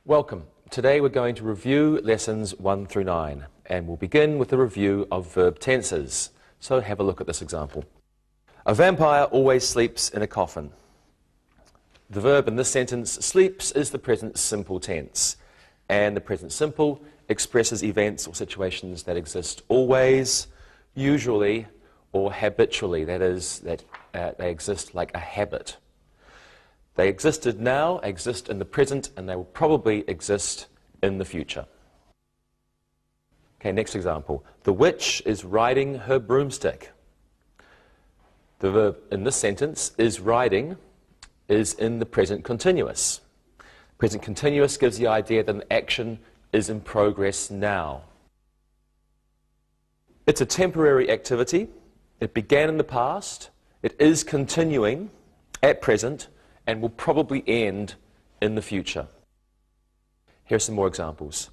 Welcome. Today we're going to review lessons 1 through 9, and we'll begin with a review of verb tenses. So have a look at this example. A vampire always sleeps in a coffin. The verb in this sentence, sleeps, is the present simple tense, and the present simple expresses events or situations that exist always, usually, or habitually. That is, they exist like a habit. They existed now, exist in the present, and they will probably exist in the future. Okay, next example. The witch is riding her broomstick. The verb in this sentence, is riding, is in the present continuous. Present continuous gives the idea that an action is in progress now. It's a temporary activity. It began in the past. It is continuing at present, and will probably end in the future. Here are some more examples.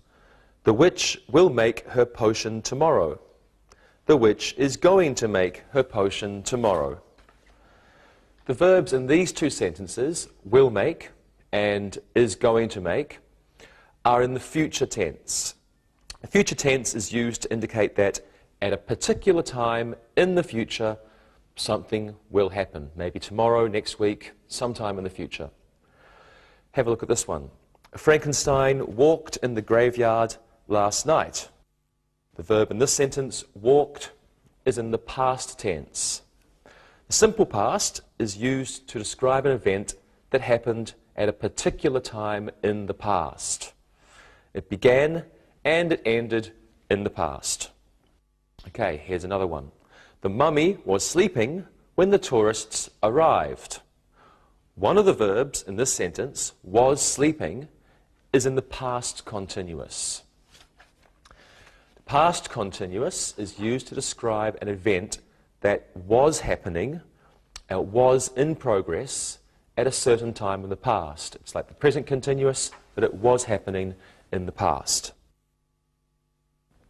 The witch will make her potion tomorrow. The witch is going to make her potion tomorrow. The verbs in these two sentences, will make and is going to make, are in the future tense. The future tense is used to indicate that at a particular time in the future, something will happen. Maybe tomorrow, next week, sometime in the future. Have a look at this one. Frankenstein walked in the graveyard last night. The verb in this sentence, walked, is in the past tense. The simple past is used to describe an event that happened at a particular time in the past. It began and it ended in the past. Okay, here's another one. The mummy was sleeping when the tourists arrived. One of the verbs in this sentence, was sleeping, is in the past continuous. The past continuous is used to describe an event that was happening, was in progress at a certain time in the past. It's like the present continuous, but it was happening in the past.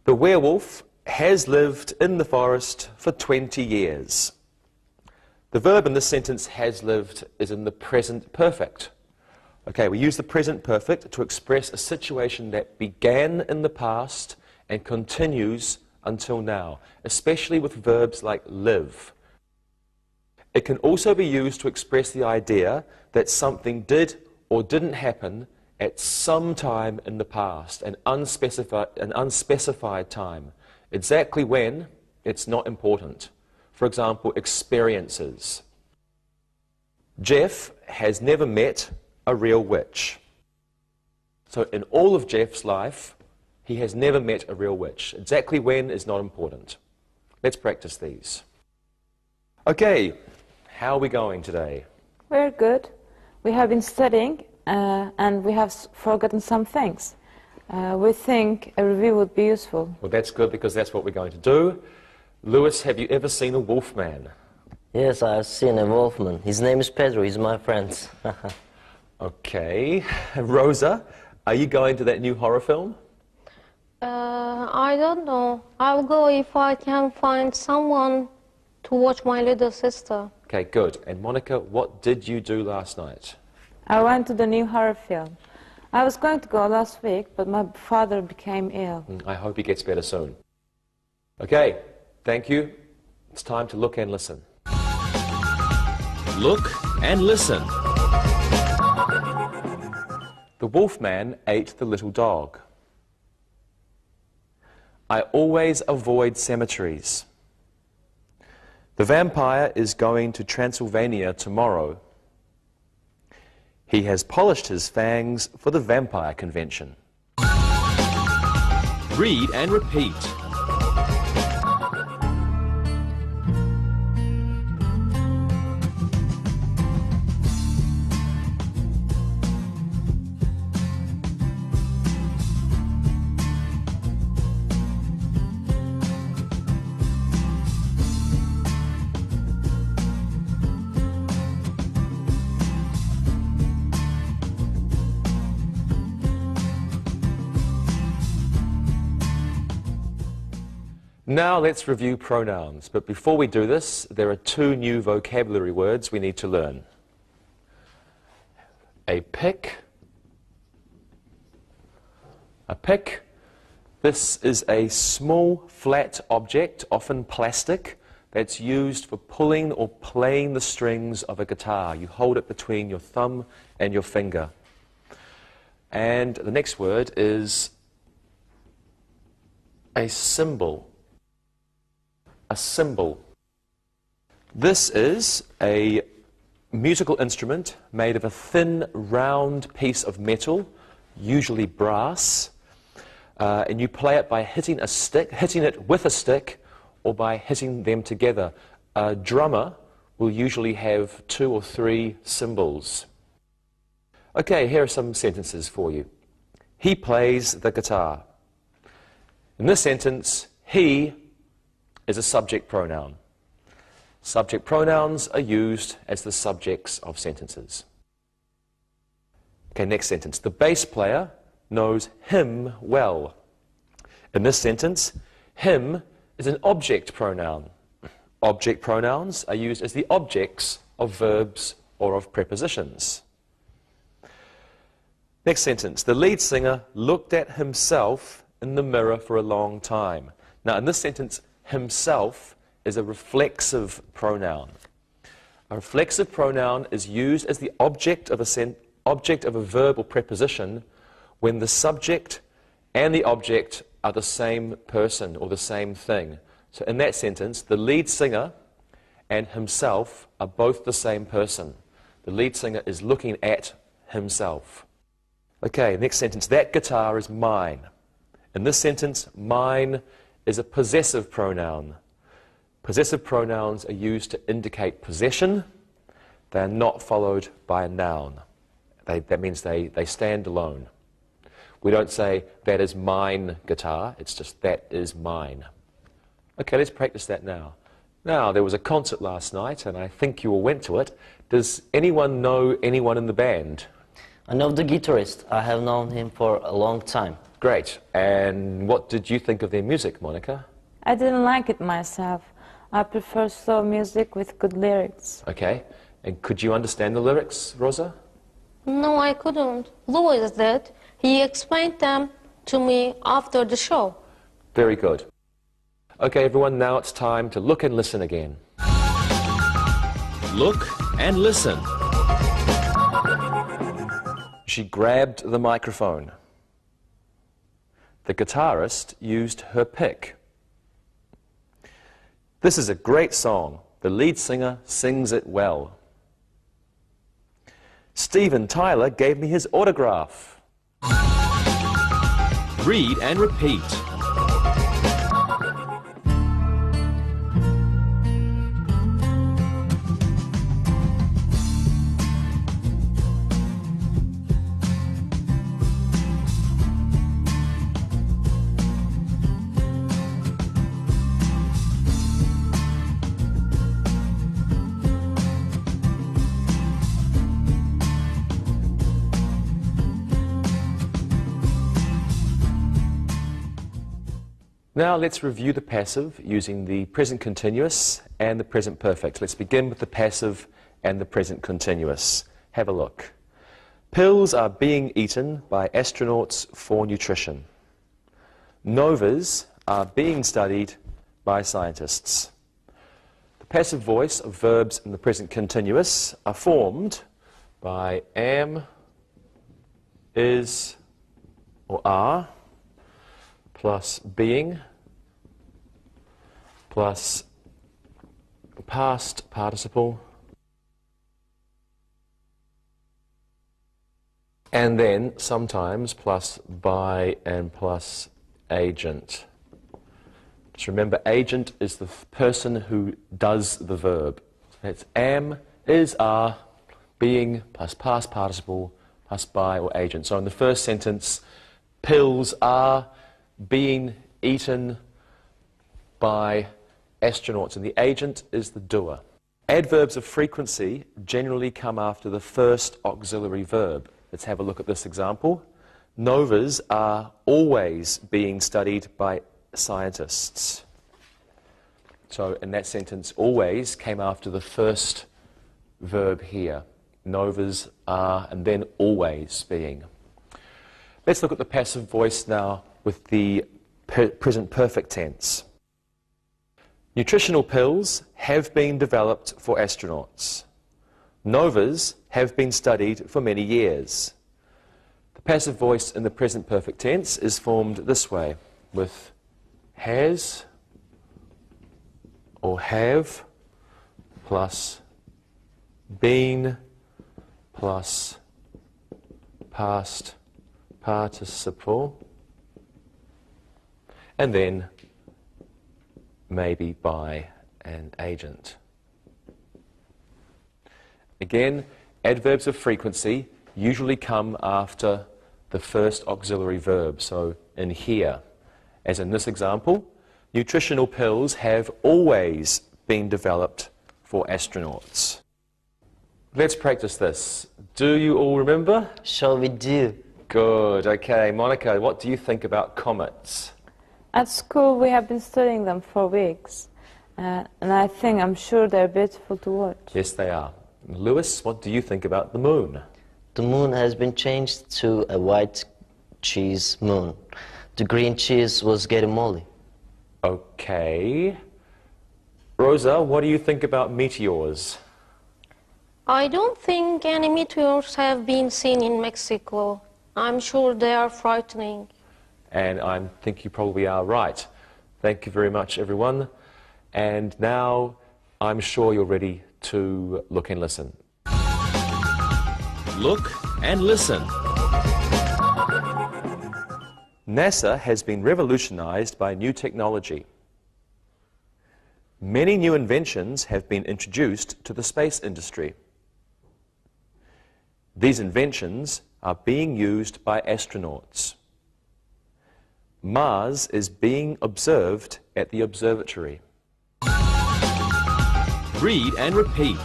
The werewolf has lived in the forest for 20 years. The verb in this sentence, has lived, is in the present perfect. Okay, we use the present perfect to express a situation that began in the past and continues until now, especially with verbs like live. It can also be used to express the idea that something did or didn't happen at some time in the past, an unspecified time. Exactly when, it's not important. For example, experiences. Jeff has never met a real witch. So in all of Jeff's life, he has never met a real witch. Exactly when is not important. Let's practice these. Okay, how are we going today? We're good. We have been studying and we have forgotten some things. We think a review would be useful. Well, that's good because that's what we're going to do. Lewis, have you ever seen a wolf man? Yes, I've seen a wolfman. His name is Pedro. He's my friend. Okay. Rosa, are you going to that new horror film? I don't know. I'll go if I can find someone to watch my little sister. Okay, good. And Monica, what did you do last night? I went to the new horror film. I was going to go last week, but my father became ill. I hope he gets better soon. Okay, thank you. It's time to look and listen. Look and listen. The wolfman ate the little dog. I always avoid cemeteries. The vampire is going to Transylvania tomorrow. He has polished his fangs for the vampire convention. Read and repeat. Now let's review pronouns, but before we do this, there are two new vocabulary words we need to learn. A pick A pick. This is a small, flat object, often plastic, that's used for pulling or playing the strings of a guitar. You hold it between your thumb and your finger. And the next word is a cymbal. A cymbal. This is a musical instrument made of a thin, round piece of metal, usually brass, and you play it by hitting it with a stick, or by hitting them together. A drummer will usually have 2 or 3 cymbals. Okay, here are some sentences for you. He plays the guitar. In this sentence, he is a subject pronoun. Subject pronouns are used as the subjects of sentences. Okay, next sentence. The bass player knows him well. In this sentence, him is an object pronoun. Object pronouns are used as the objects of verbs or of prepositions. Next sentence. The lead singer looked at himself in the mirror for a long time. Now, in this sentence, himself is a reflexive pronoun. A reflexive pronoun is used as the object of a verb or preposition when the subject and the object are the same person or the same thing. So in that sentence, the lead singer and himself are both the same person. The lead singer is looking at himself. Okay, next sentence. That guitar is mine. In this sentence, mine is a possessive pronoun. Possessive pronouns are used to indicate possession. They are not followed by a noun. That means they stand alone. We don't say, that is mine guitar, it's just, that is mine. Okay, let's practice that now. Now, there was a concert last night, and I think you all went to it. Does anyone know anyone in the band? I know the guitarist. I have known him for a long time. Great. And what did you think of their music, Monica? I didn't like it myself. I prefer slow music with good lyrics. Okay. And could you understand the lyrics, Rosa? No, I couldn't. Louis did. He explained them to me after the show. Very good. Okay, everyone, now it's time to look and listen again. Look and listen. She grabbed the microphone. The guitarist used her pick. This is a great song. The lead singer sings it well. Steven Tyler gave me his autograph. Read and repeat. Now let's review the passive using the present continuous and the present perfect. Let's begin with the passive and the present continuous. Have a look. Pills are being eaten by astronauts for nutrition. Novas are being studied by scientists. The passive voice of verbs in the present continuous are formed by am, is, or are, plus being, plus past participle, and then sometimes plus by and plus agent. Just remember, agent is the person who does the verb. So that's am, is, are, being, plus past participle, plus by or agent. So in the first sentence, pills are being eaten by astronauts, and the agent is the doer. Adverbs of frequency generally come after the first auxiliary verb. Let's have a look at this example. Novas are always being studied by scientists. So in that sentence, always came after the first verb here. Novas are, and then always being. Let's look at the passive voice now with the present perfect tense. Nutritional pills have been developed for astronauts. Novas have been studied for many years. The passive voice in the present perfect tense is formed this way, with has or have plus been plus past participle, and then maybe by an agent. Again, adverbs of frequency usually come after the first auxiliary verb, so in here. As in this example, nutritional pills have always been developed for astronauts. Let's practice this. Do you all remember? Shall we do? Good. Okay, Monica, what do you think about comets? At school, we have been studying them for weeks, and I'm sure they're beautiful to watch. Yes, they are. Lewis, what do you think about the moon? The moon has been changed to a white cheese moon. The green cheese was getting molly. Okay. Rosa, what do you think about meteors? I don't think any meteors have been seen in Mexico. I'm sure they are frightening. And I think you probably are right. Thank you very much, everyone. And now I'm sure you're ready to look and listen. Look and listen. NASA has been revolutionized by new technology. Many new inventions have been introduced to the space industry. These inventions are being used by astronauts. Mars is being observed at the observatory. Read and repeat.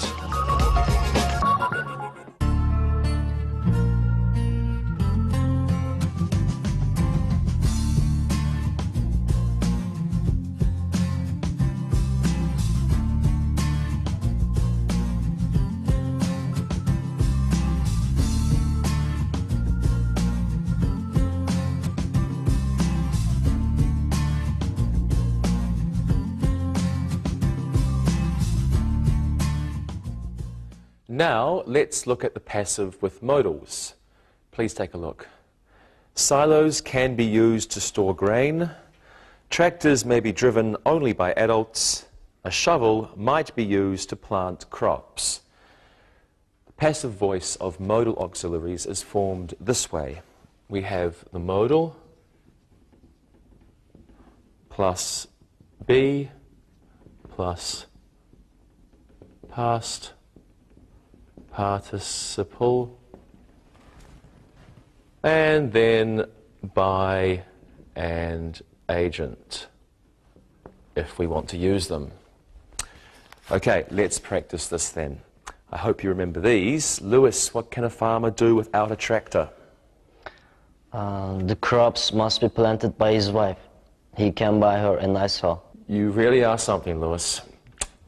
Now, let's look at the passive with modals. Please take a look. Silos can be used to store grain. Tractors may be driven only by adults. A shovel might be used to plant crops. The passive voice of modal auxiliaries is formed this way. We have the modal plus be plus past participle, and then by and agent, if we want to use them. Okay, let's practice this then. I hope you remember these. Lewis, what can a farmer do without a tractor? The crops must be planted by his wife. He can buy her a nice hoe. You really are something, Lewis.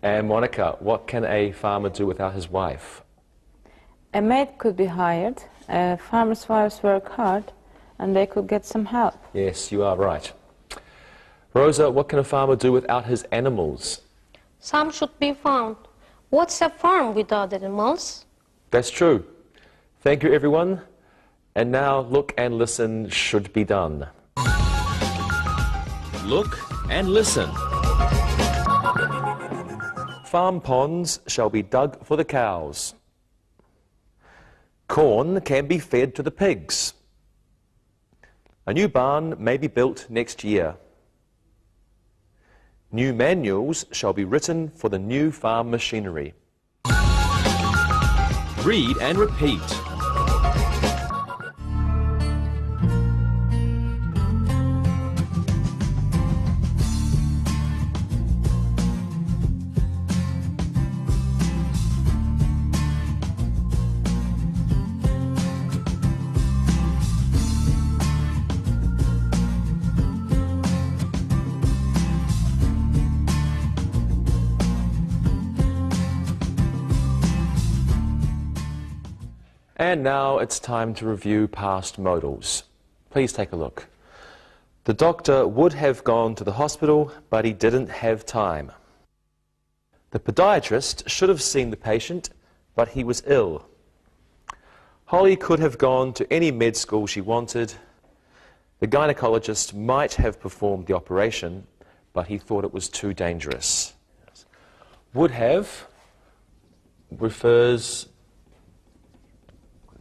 And Monica, what can a farmer do without his wife? A maid could be hired. Farmers' wives work hard, and they could get some help. Yes, you are right. Rosa, what can a farmer do without his animals? Some should be found. What's a farm without animals? That's true. Thank you, everyone. And now, look and listen should be done. Look and listen. Farm ponds shall be dug for the cows. Corn can be fed to the pigs. A new barn may be built next year. New manuals shall be written for the new farm machinery. Read and repeat. And now it's time to review past modals. Please take a look. The doctor would have gone to the hospital, but he didn't have time. The podiatrist should have seen the patient, but he was ill. Holly could have gone to any med school she wanted. The gynecologist might have performed the operation, but he thought it was too dangerous. Would have refers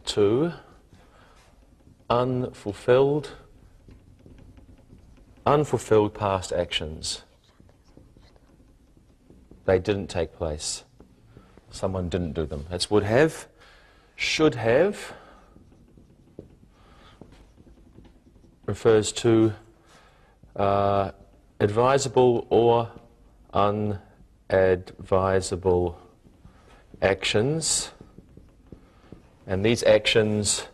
to unfulfilled past actions. They didn't take place. Someone didn't do them. That's would have. Should have refers to advisable or unadvisable actions, and these actions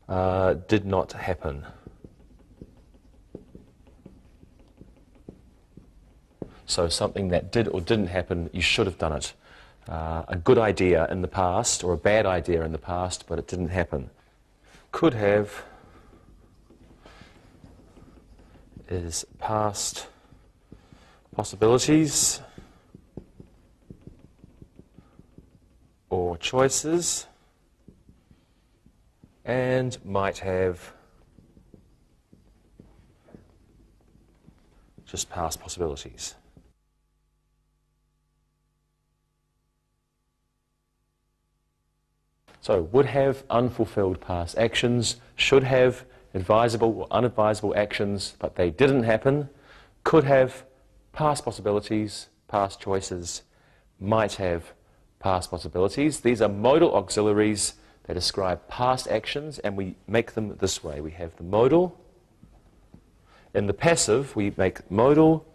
did not happen. So something that did or didn't happen, you should have done it. A good idea in the past or a bad idea in the past, but it didn't happen. Could have is past possibilities or choices, and might have just past possibilities. So would have unfulfilled past actions, should have advisable or unadvisable actions, but they didn't happen, could have past possibilities, past choices, might have past possibilities. These are modal auxiliaries. They describe past actions, and we make them this way. We have the modal. In the passive, we make modal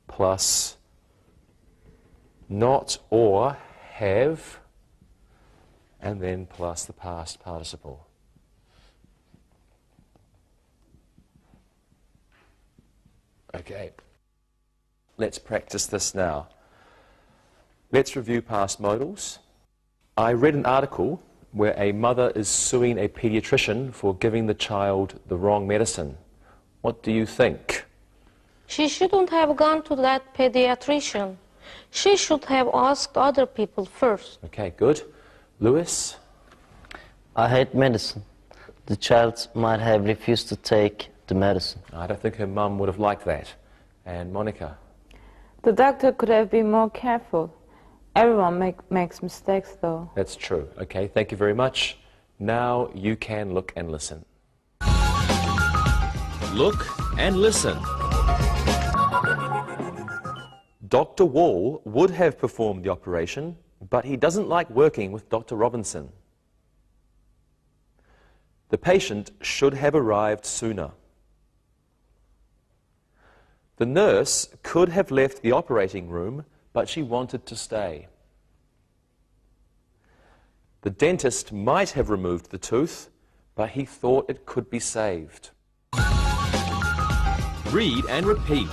plus not or have, and then plus the past participle. Okay, let's practice this now. Let's review past modals. I read an article where a mother is suing a pediatrician for giving the child the wrong medicine. What do you think? She shouldn't have gone to that pediatrician. She should have asked other people first. Okay, good. Lewis? I hate medicine. The child might have refused to take the medicine. I don't think her mum would have liked that. And Monica? The doctor could have been more careful. Everyone makes mistakes, though. That's true. Okay, thank you very much. Now you can look and listen. Look and listen. Dr. Wall would have performed the operation, but he doesn't like working with Dr. Robinson. The patient should have arrived sooner. The nurse could have left the operating room, but she wanted to stay. The dentist might have removed the tooth, but he thought it could be saved. Read and repeat.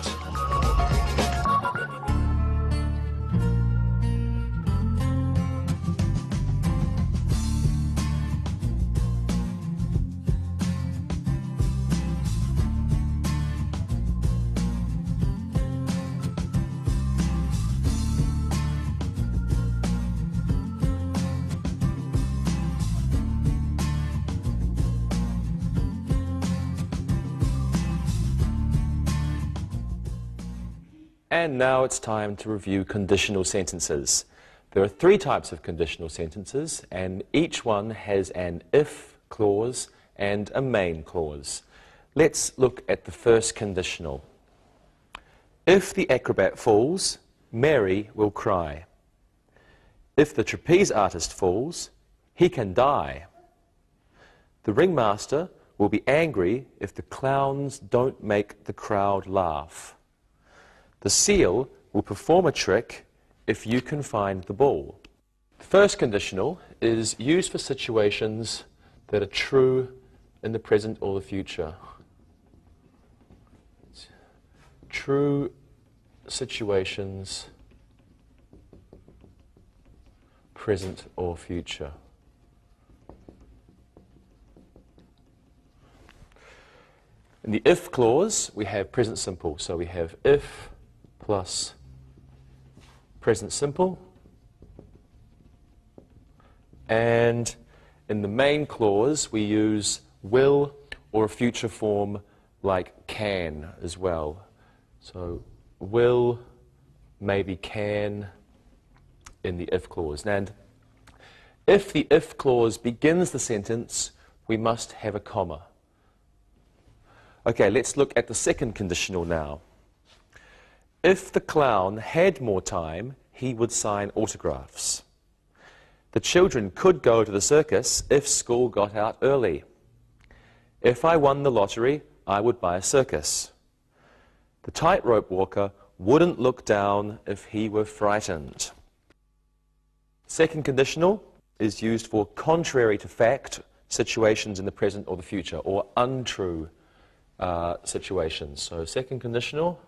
And now it's time to review conditional sentences. There are 3 types of conditional sentences, and each one has an if clause and a main clause. Let's look at the first conditional. If the acrobat falls, Mary will cry. If the trapeze artist falls, he can die. The ringmaster will be angry if the clowns don't make the crowd laugh. The seal will perform a trick if you can find the ball. The first conditional is used for situations that are true in the present or the future. True situations, present or future. In the if clause, we have present simple. So we have if plus present simple. And in the main clause, we use will or a future form like can as well. So will, maybe can in the if clause. And if the if clause begins the sentence, we must have a comma. Okay, let's look at the second conditional now. If the clown had more time, he would sign autographs. The children could go to the circus if school got out early. If I won the lottery, I would buy a circus. The tightrope walker wouldn't look down if he were frightened. Second conditional is used for contrary to fact situations in the present or the future, or untrue situations. So second conditional,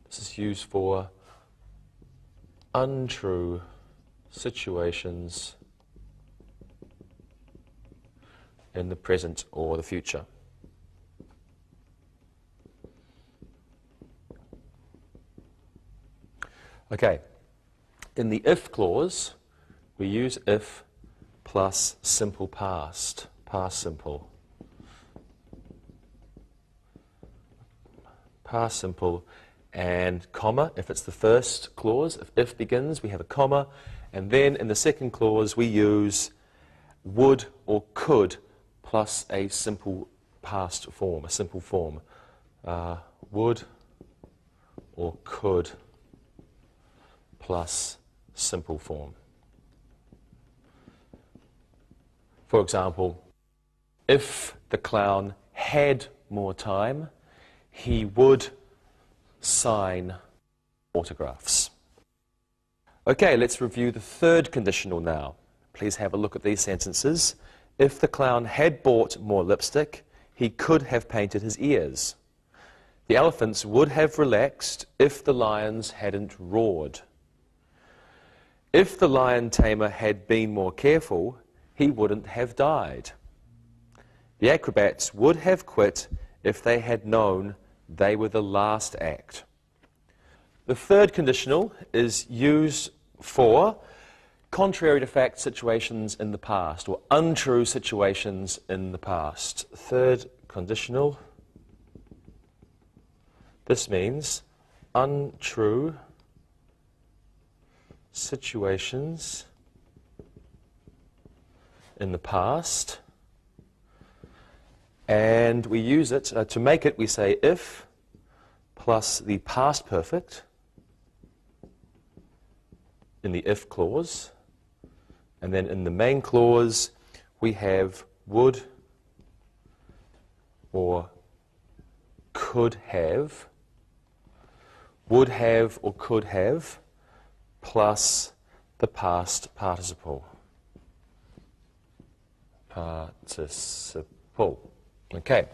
this is used for untrue situations in the present or the future. Okay, in the if clause, we use if plus simple past, past simple. Past simple and comma, if it's the first clause. If begins, we have a comma. And then in the second clause, we use would or could plus a simple past form, a simple form. Would or could plus simple form. For example, if the clown had more time, he would sign autographs. Okay, let's review the third conditional now. Please have a look at these sentences. If the clown had bought more lipstick, he could have painted his ears. The elephants would have relaxed if the lions hadn't roared. If the lion tamer had been more careful, he wouldn't have died. The acrobats would have quit if they had known they were the last act. The third conditional is used for contrary to fact situations in the past, or untrue situations in the past. Third conditional, this means untrue situations in the past, and we use it, to make it we say if plus the past perfect in the if clause, and then in the main clause we have would or could have or could have plus the past participle. Participle. Okay.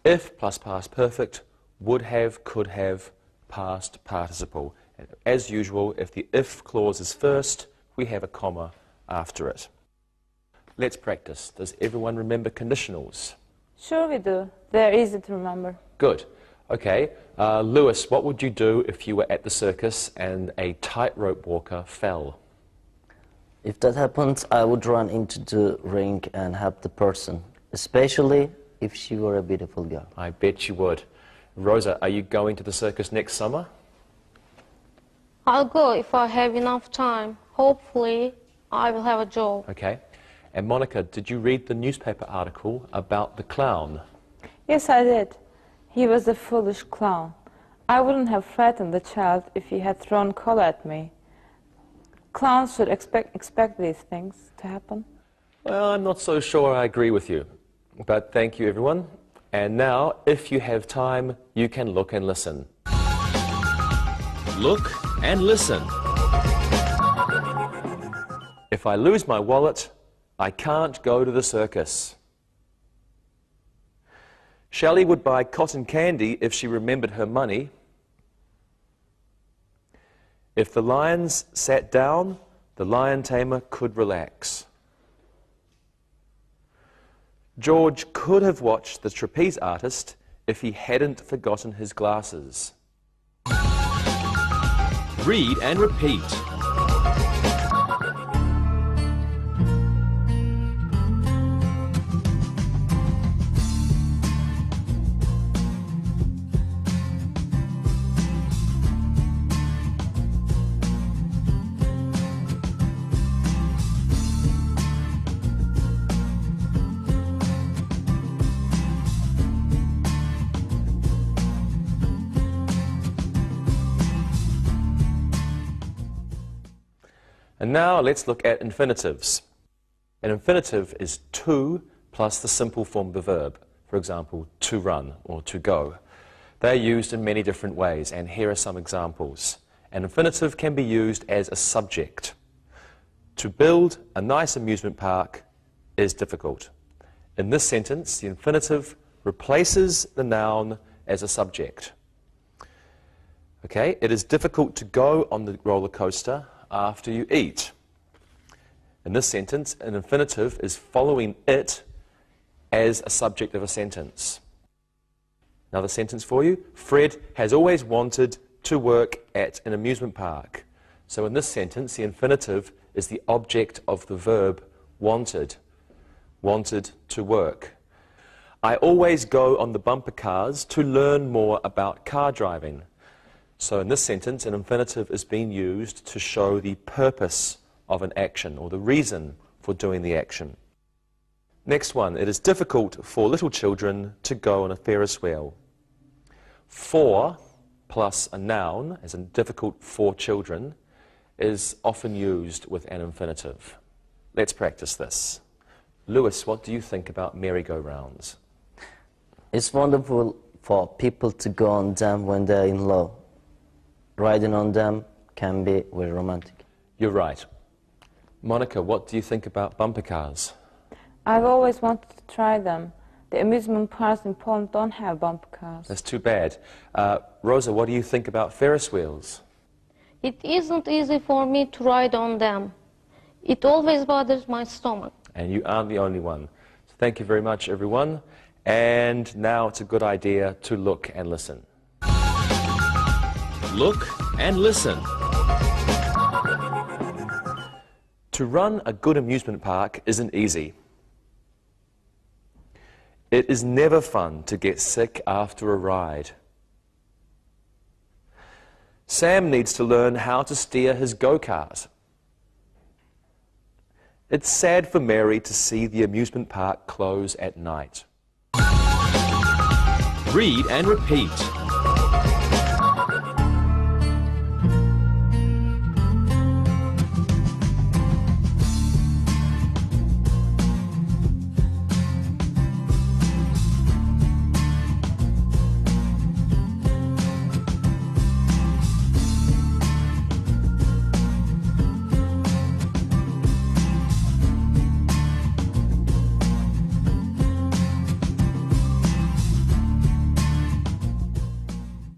If plus past perfect, would have, could have, past participle. And as usual, if the if clause is first, we have a comma after it. Let's practice. Does everyone remember conditionals? Sure we do. They're easy to remember. Good. Okay. Lewis, what would you do if you were at the circus and a tightrope walker fell? If that happens, I would run into the ring and help the person, especially if she were a beautiful girl. I bet you would. Rosa, are you going to the circus next summer? I'll go if I have enough time. Hopefully, I will have a job. Okay. And Monica, did you read the newspaper article about the clown? Yes, I did. He was a foolish clown. I wouldn't have frightened the child if he had thrown coal at me. Clowns should expect these things to happen. Well, I'm not so sure I agree with you. But thank you, everyone. And now, if you have time, you can look and listen. Look and listen. If I lose my wallet, I can't go to the circus. Shelley would buy cotton candy if she remembered her money. If the lions sat down, the lion tamer could relax. George could have watched the trapeze artist if he hadn't forgotten his glasses. Read and repeat. And now let's look at infinitives. An infinitive is to plus the simple form of the verb. For example, to run or to go. They are used in many different ways, and here are some examples. An infinitive can be used as a subject. To build a nice amusement park is difficult. In this sentence, the infinitive replaces the noun as a subject. Okay, it is difficult to go on the roller coaster after you eat. In this sentence, an infinitive is following it as a subject of a sentence. Another sentence for you. Fred has always wanted to work at an amusement park. So in this sentence, the infinitive is the object of the verb wanted. Wanted to work. I always go on the bumper cars to learn more about car driving. So in this sentence, an infinitive is being used to show the purpose of an action or the reason for doing the action. Next one, it is difficult for little children to go on a Ferris wheel. For plus a noun, as in difficult for children, is often used with an infinitive. Let's practice this. Lewis, what do you think about merry-go-rounds? It's wonderful for people to go on them when they're in love. Riding on them can be very romantic. You're right. Monica, what do you think about bumper cars? I've always wanted to try them. The amusement parks in Poland don't have bumper cars. That's too bad. Rosa, what do you think about Ferris wheels? It isn't easy for me to ride on them. It always bothers my stomach. And you aren't the only one. So thank you very much, everyone. And now it's a good idea to look and listen. Look and listen. To run a good amusement park isn't easy. It is never fun to get sick after a ride. Sam needs to learn how to steer his go-kart. It's sad for Mary to see the amusement park close at night. Read and repeat.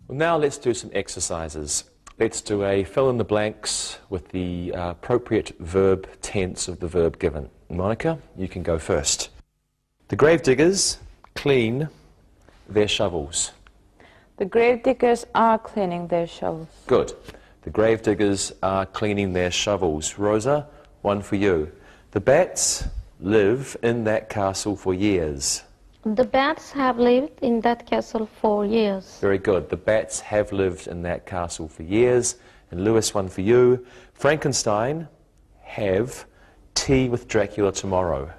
Now let's do some exercises. Let's do a fill in the blanks with the appropriate verb tense of the verb given. Monica, you can go first. The grave diggers clean their shovels. The grave diggers are cleaning their shovels. Good. The grave diggers are cleaning their shovels. Rosa, one for you. The bats live in that castle for years. The bats have lived in that castle for years. Very good. The bats have lived in that castle for years. And Lewis, one for you. Frankenstein have tea with Dracula tomorrow.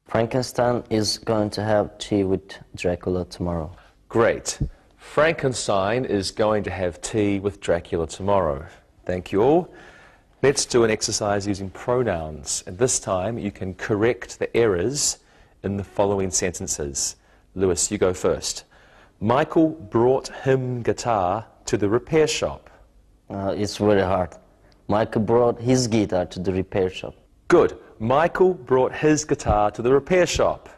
Frankenstein is going to have tea with Dracula tomorrow. Great. Frankenstein is going to have tea with Dracula tomorrow. Thank you all. Let's do an exercise using pronouns. And this time you can correct the errors in the following sentences. Lewis, you go first. Michael brought him guitar to the repair shop. It's very hard. Michael brought his guitar to the repair shop. Good. Michael brought his guitar to the repair shop.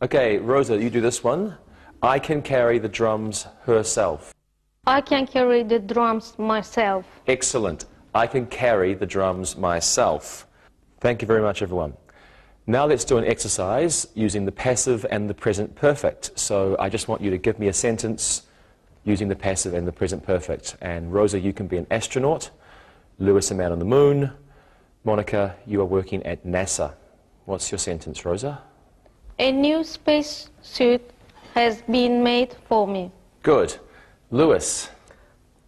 Okay, Rosa, you do this one. I can carry the drums herself. I can carry the drums myself. Excellent. I can carry the drums myself. Thank you very much, everyone. Now let's do an exercise using the passive and the present perfect. So I just want you to give me a sentence using the passive and the present perfect. And Rosa, you can be an astronaut. Lewis, a man on the moon. Monica, you are working at NASA. What's your sentence, Rosa? A new space suit has been made for me. Good. Lewis?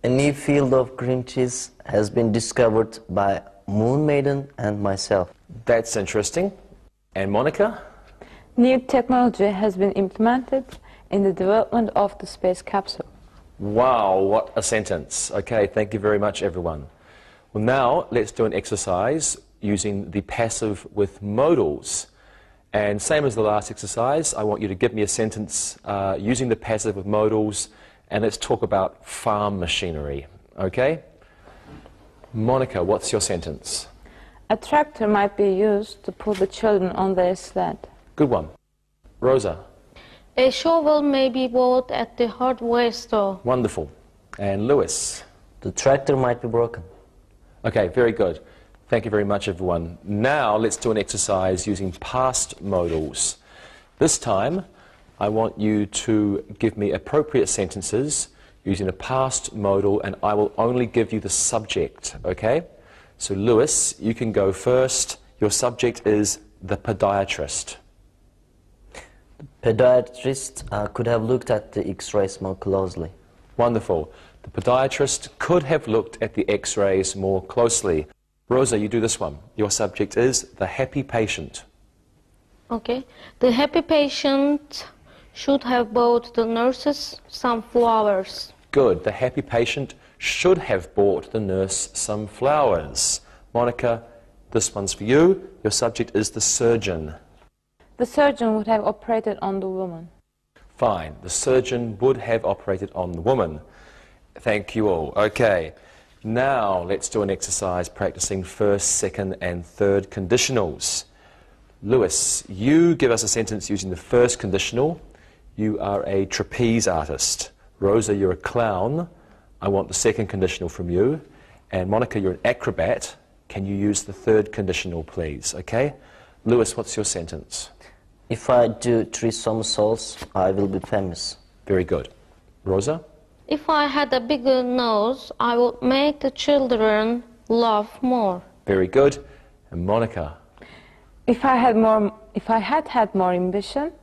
A new field of green cheese has been discovered by Moon Maiden and myself. That's interesting. And Monica? New technology has been implemented in the development of the space capsule. Wow, what a sentence. Okay, thank you very much, everyone. Well, now let's do an exercise using the passive with modals. And same as the last exercise, I want you to give me a sentence using the passive with modals, and let's talk about farm machinery, okay? Monica, what's your sentence? A tractor might be used to pull the children on their sled. Good one. Rosa? A shovel may be bought at the hardware store. Wonderful. And Lewis? The tractor might be broken. Okay, very good. Thank you very much, everyone. Now let's do an exercise using past modals. This time, I want you to give me appropriate sentences using a past modal, and I will only give you the subject, okay? So Lewis, you can go first. Your subject is the podiatrist. The podiatrist could have looked at the x-rays more closely. Wonderful. The podiatrist could have looked at the x-rays more closely. Rosa, you do this one. Your subject is the happy patient. Okay. The happy patient should have bought the nurses some flowers. Good. The happy patient should have bought the nurse some flowers. Monica, this one's for you. Your subject is the surgeon. The surgeon would have operated on the woman. Fine. The surgeon would have operated on the woman. Thank you all. Okay. Now let's do an exercise practicing first, second and third conditionals. Lewis, you give us a sentence using the first conditional. You are a trapeze artist. Rosa, you're a clown. I want the second conditional from you. And Monica, you're an acrobat. Can you use the third conditional, please? Okay? Lewis, what's your sentence? If I do 3 somersaults, I will be famous. Very good. Rosa? If I had a bigger nose, I would make the children laugh more. Very good. And Monica? If I had had more ambition,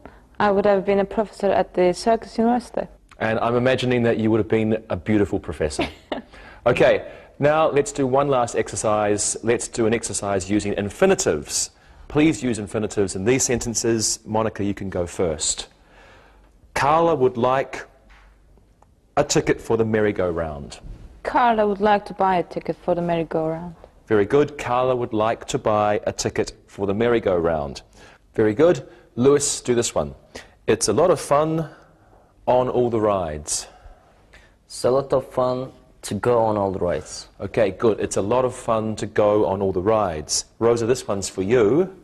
I would have been a professor at the Circus University. And I'm imagining that you would have been a beautiful professor. Okay, now let's do one last exercise. Let's do an exercise using infinitives. Please use infinitives in these sentences. Monica, you can go first. Carla would like a ticket for the merry-go-round. Carla would like to buy a ticket for the merry-go-round. Very good. Carla would like to buy a ticket for the merry-go-round. Very good. Lewis, do this one. It's a lot of fun on all the rides. It's a lot of fun to go on all the rides. Okay, good. It's a lot of fun to go on all the rides. Rosa, this one's for you.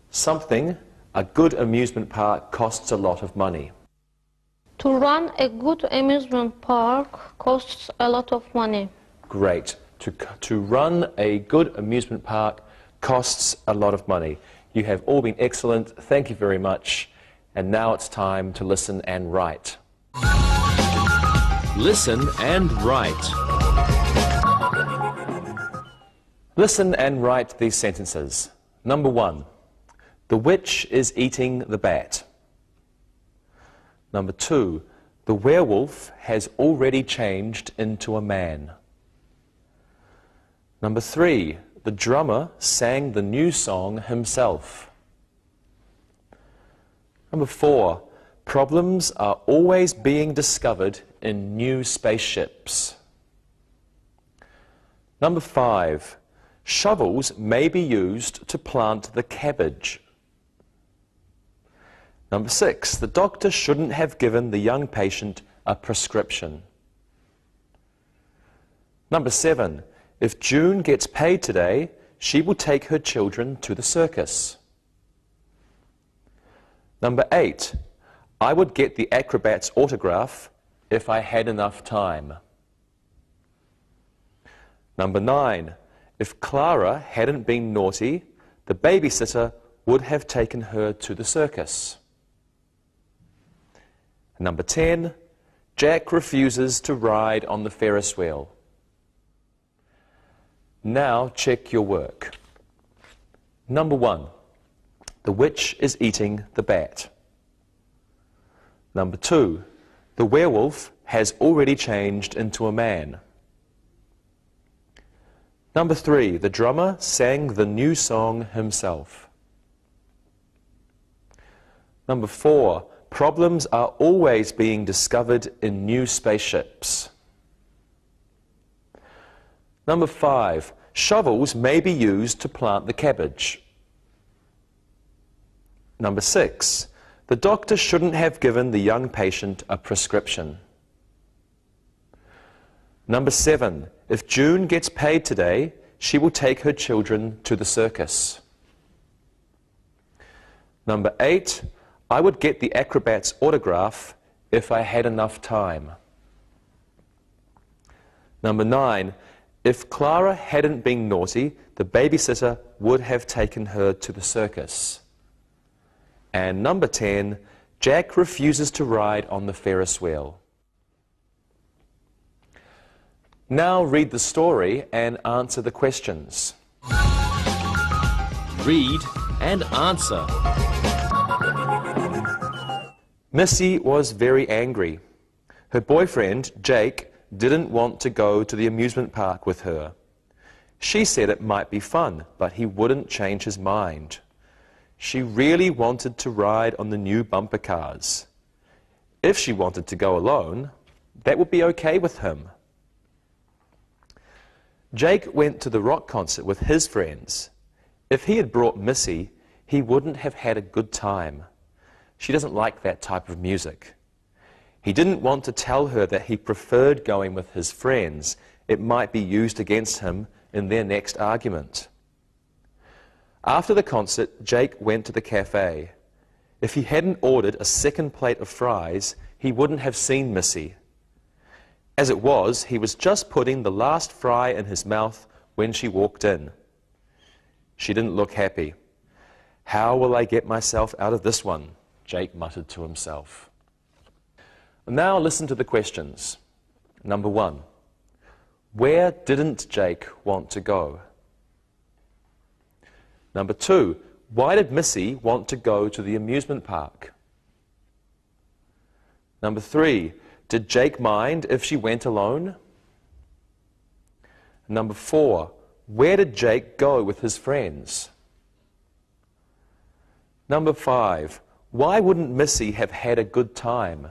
Something, a good amusement park costs a lot of money. To run a good amusement park costs a lot of money. Great. To run a good amusement park costs a lot of money. You have all been excellent. Thank you very much. And now it's time to listen and write. Listen and write. Listen and write these sentences. Number 1. The witch is eating the bat. Number 2. The werewolf has already changed into a man. Number 3. The drummer sang the new song himself. Number 4. Problems are always being discovered in new spaceships. Number 5. Shovels may be used to plant the cabbage. Number 6. The doctor shouldn't have given the young patient a prescription. Number 7. If June gets paid today, she will take her children to the circus. Number 8. I would get the acrobat's autograph if I had enough time. Number 9. If Clara hadn't been naughty, the babysitter would have taken her to the circus. Number 10, Jack refuses to ride on the Ferris wheel. Now check your work. Number 1, the witch is eating the bat. Number 2, the werewolf has already changed into a man. Number 3, the drummer sang the new song himself. Number 4, problems are always being discovered in new spaceships. Number 5, shovels may be used to plant the cabbage. Number 6, the doctor shouldn't have given the young patient a prescription. Number 7, if June gets paid today, she will take her children to the circus. Number 8, I would get the acrobat's autograph if I had enough time. Number 9, if Clara hadn't been naughty, the babysitter would have taken her to the circus. And number 10, Jack refuses to ride on the Ferris wheel. Now read the story and answer the questions. Read and answer. Missy was very angry. Her boyfriend, Jake, didn't want to go to the amusement park with her. She said it might be fun, but he wouldn't change his mind. She really wanted to ride on the new bumper cars. If she wanted to go alone, that would be okay with him. Jake went to the rock concert with his friends. If he had brought Missy, he wouldn't have had a good time. She doesn't like that type of music. He didn't want to tell her that he preferred going with his friends. It might be used against him in their next argument. After the concert, Jake went to the cafe. If he hadn't ordered a second plate of fries, he wouldn't have seen Missy. As it was, he was just putting the last fry in his mouth when she walked in. She didn't look happy. "How will I get myself out of this one?" Jake muttered to himself. Now listen to the questions. Number 1, where didn't Jake want to go? Number 2, why did Missy want to go to the amusement park? Number 3, did Jake mind if she went alone? Number 4, where did Jake go with his friends? Number 5, why wouldn't Missy have had a good time?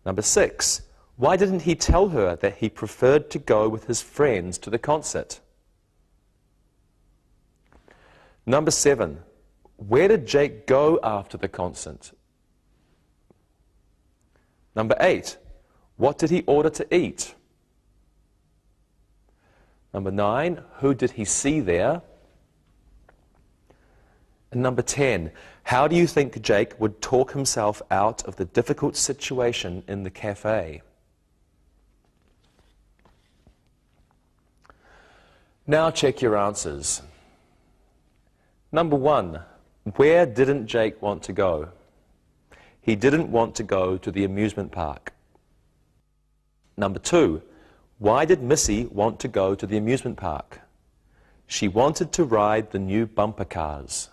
Number 6, why didn't he tell her that he preferred to go with his friends to the concert? Number 7, where did Jake go after the concert? Number 8, what did he order to eat? Number 9, who did he see there? And number 10, how do you think Jake would talk himself out of the difficult situation in the cafe? Now check your answers. Number 1, where didn't Jake want to go? He didn't want to go to the amusement park. Number 2, why did Missy want to go to the amusement park? She wanted to ride the new bumper cars.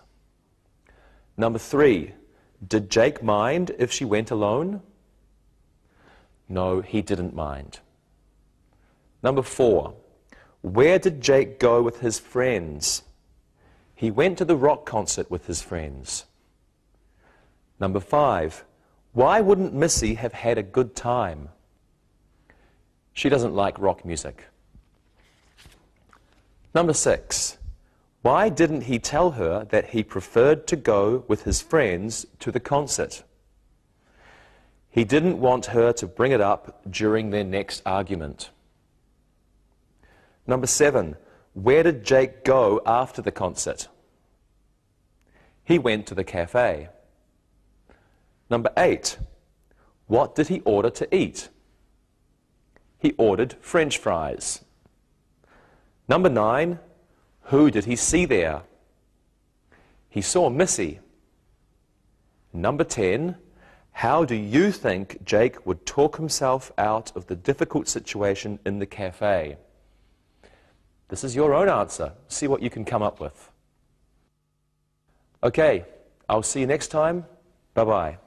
Number 3, did Jake mind if she went alone? No, he didn't mind. Number 4, where did Jake go with his friends? He went to the rock concert with his friends. Number 5, why wouldn't Missy have had a good time? She doesn't like rock music. Number 6, why didn't he tell her that he preferred to go with his friends to the concert? He didn't want her to bring it up during their next argument. Number 7, where did Jake go after the concert? He went to the cafe. Number 8, what did he order to eat? He ordered French fries. Number 9, who did he see there? He saw Missy. Number 10, how do you think Jake would talk himself out of the difficult situation in the cafe? This is your own answer. See what you can come up with. Okay, I'll see you next time. Bye-bye.